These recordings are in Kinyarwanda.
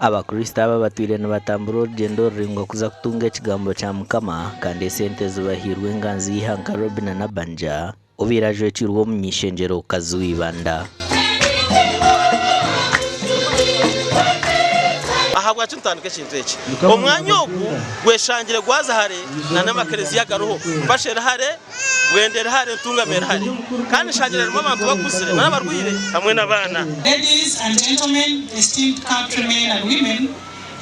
abakristo ababatwire nibatambura urugendo ruringo kuza kutunga ekigambo kya Mukama kandi sente zibahirwe nganzi yihanka Robin na Banja obirajwe kirwo mu nyishengero kazuibanda ahabwa cy'utandike kintu eki omwanya ogu gweshangire gwaza hare na n'amakereziya garuho bashera hare gwendera hare ntungamera hare kandi shangire rimo abantu bakuzire n'abarwire hamwe n'abana. Ladies and gentlemen, esteemed countrymen and women,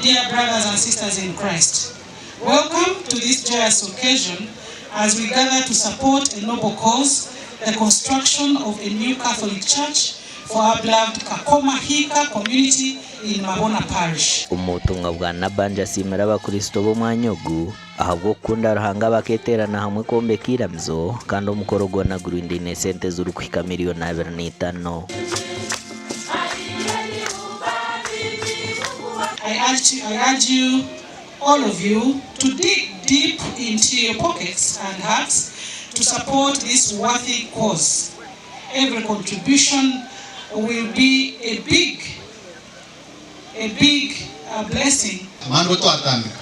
dear brothers and sisters in Christ, welcome to this joyous occasion as we gather to support a noble cause, the construction of a new Catholic church for our beloved Kakoma Hika community in Mabona Parish. Umutunga bwa Nabanja simera abakristo b'umwanya ogu ahabwo kunda ruhanga baketerana hamwe kombe kiramzo kandi omukoro gona gurindine sente zuru kwika miliyoni 25. I urge you, all of you, to dig deep into your pockets and hearts to support this worthy cause. Every contribution will be a big blessing. Mando to atandika.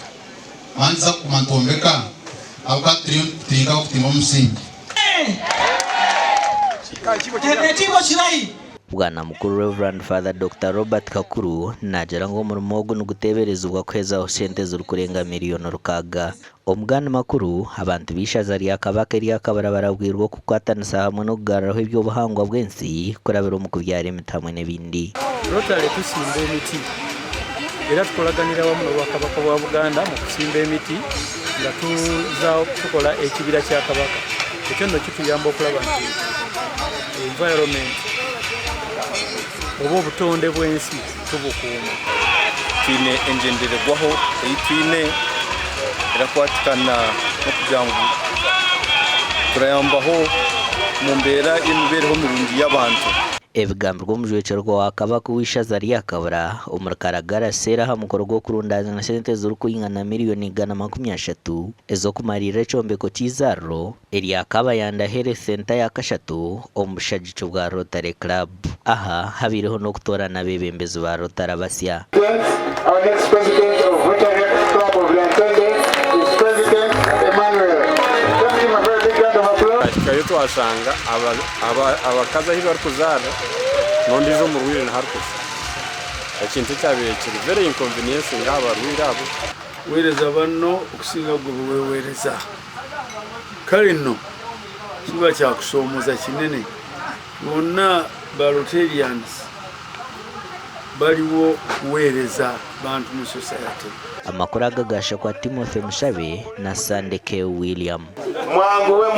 Manza kumantombeka. Abuka tringa kutima musingi. Bwana mukuru Reverend Father Dr. Robert Kakuru najera ngo umurimo wo guteberezwa kweza sente zuru kurenga miliyoni rukaga. Omugana makuru abantu bishaza lya kabaka lya kabara barabwirwa kukwatanisa hamwe no kugararaho ibyo buhangwa bwensi kurabira umukubyara imitamwe n'ebindi. Rotary tusimba emiti era tukolaganira wamu n'obwakabaka bwa Buganda mu kusimba emiti nga tukola ekibira kya kabaka. Ekyo nno kituyamba okulaba nti environment obo butonde bwensi tubukuuma. Twine enjendererwaho eitwine erakwatikana n'okujambu turayambaho mu mbeera y'emibeereho mirungi y'abantu. Ebigambo by'omujwekero gwa kabaka wishaza lya kabara omurkaragara sera ha mukoro gwo kurundaza na sente zuru kuyingana miliyoni 130 ezo kumarira echombeko kizarro elya kabayanda here center ya kashatu omushajicho bwa Rotary Club. Aha habireho no kutorana bebembezi ba Rotary basya. Our next president of Rotary Club of Lantende is President Emmanuel. Let's give a very big round of applause. Kayo twasanga abakaza hiba kuzara nondi zo mu rwire harkusa. Ekintu cyabire kiri very inconvenience ngaba rwirabo. Wereza banno okusinga gwe wereza. Kale nno kiba kya kusomoza kinene. Bonna ba Rotarians baliwo kuwereza bantu mu society. Amakuru agagasha kwa Timothy Mushabe na Sandeke William. Mwanguwe